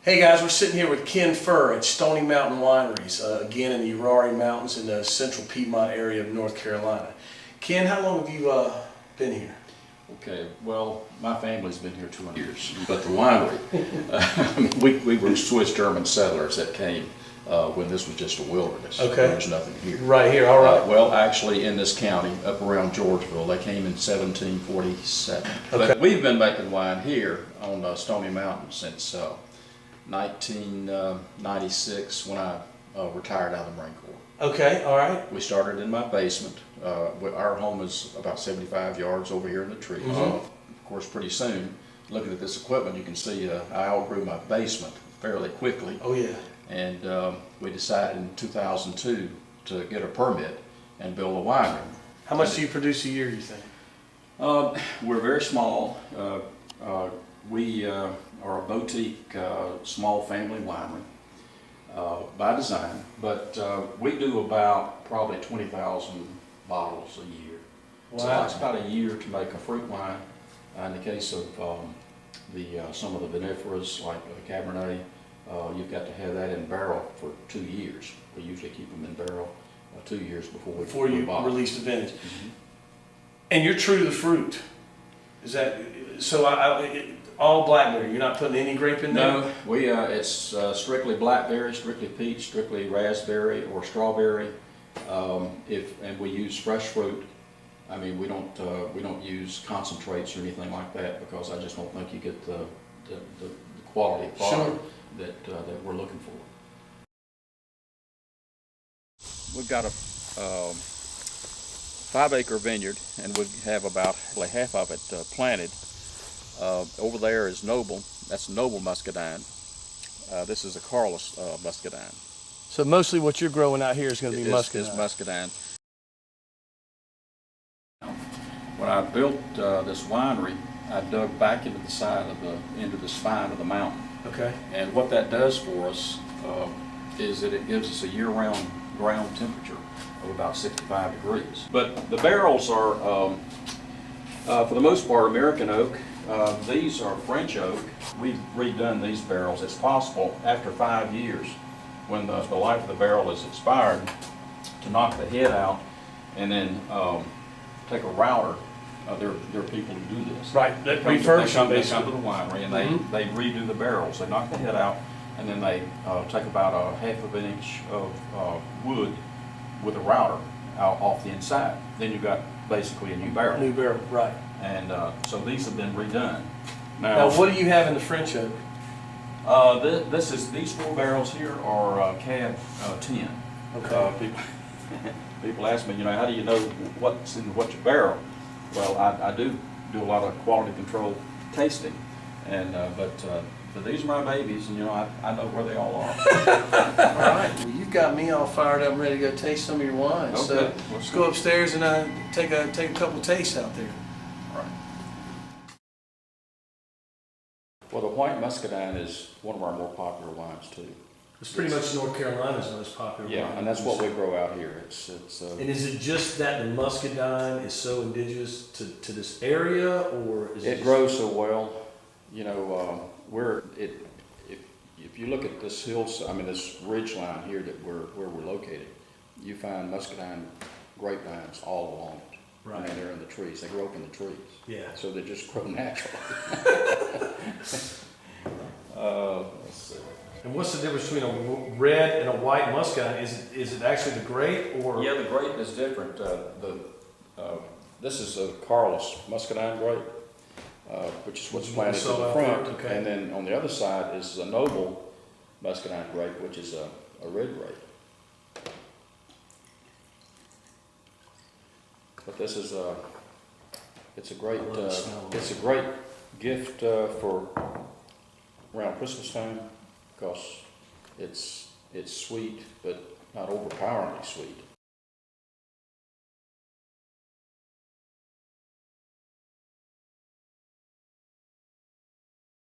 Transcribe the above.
Hey guys, we're sitting here with Ken Furr at Stony Mountain Wineries, again in the Uwharrie Mountains in the central Piedmont area of North Carolina. Ken, how long have you been here? Okay, well, my family's been here 200 years, but the winery, we were Swiss German settlers that came when this was just a wilderness. Okay. There was nothing here. Right here, all right. Well, actually, in this county, up around Georgeville, they came in 1747. Okay. But we've been making wine here on Stony Mountain since 1996 when I retired out of the Marine Corps. Okay, all right. We started in my basement. Our home is about 75 yards over here in the trees. Of course, pretty soon, looking at this equipment, you can see I outgrew my basement fairly quickly. Oh yeah. And we decided in 2002 to get a permit and build a winery. How much do you produce a year, you think? We're very small. We are a boutique, small family winery by design, but we do about probably 20,000 bottles a year. Wow. So it's about a year to make a fruit wine. In the case of some of the vinifera, like Cabernet, you've got to have that in barrel for 2 years. We usually keep them in barrel 2 years before you bottle. release the vintage. And you're true to the fruit. Is that so? All blackberry. You're not putting any grape in there. No, it's strictly blackberry, strictly peach, strictly raspberry or strawberry. And we use fresh fruit. I mean, we don't use concentrates or anything like that because I just don't think you get the quality of product that we're looking for. We've got a 5-acre vineyard, and we have about half of it planted. Over there is Noble. That's Noble Muscadine. This is a Carlos Muscadine. So mostly what you're growing out here is going to be muscadine. Is Muscadine. When I built this winery, I dug back into the side of into the spine of the mountain. Okay. And what that does for us is that it gives us a year-round ground temperature of about 65 degrees. But the barrels are, for the most part, American oak. These are French oak. We've redone these barrels. It's possible after 5 years, when the life of the barrel is expired, to knock the head out and then take a router. There are people who do this. Right, that refurbish them They basically. come to the winery and they redo the barrels. They knock the head out and then they take about a half of an inch of wood with a router out off the inside. Then you've got basically a new barrel. New barrel, right. And so these have been redone. Now, what do you have in the French oak? These 4 barrels here are cab 10. Okay. People ask me, how do you know what's in what your barrel? Well, I do a lot of quality control tasting, and but these are my babies, and I know where they all are. All right. Well, you've got me all fired up and ready to go taste some of your wines. Okay. So let's go upstairs and take a couple tastes out there. All right. Well, the white muscadine is one of our more popular wines too. It's pretty much North Carolina's most popular wine. Yeah, and that's what we grow out here. It's And is it just that the muscadine is so indigenous to this area, or is it grows so well? If you look at this this ridge line here where we're located, you find muscadine grapevines all along it. Right. I mean, they're in the trees. They grow up in the trees. Yeah. So they just grow naturally. Let's see. And what's the difference between a red and a white muscadine? Is it actually the grape, or? Yeah, the grape is different. This is a Carlos Muscadine grape, which is what's planted to the front. Okay. And then on the other side is a Noble Muscadine grape, which is a red grape. But this is it's a great gift for around Christmas time because it's sweet but not overpoweringly sweet.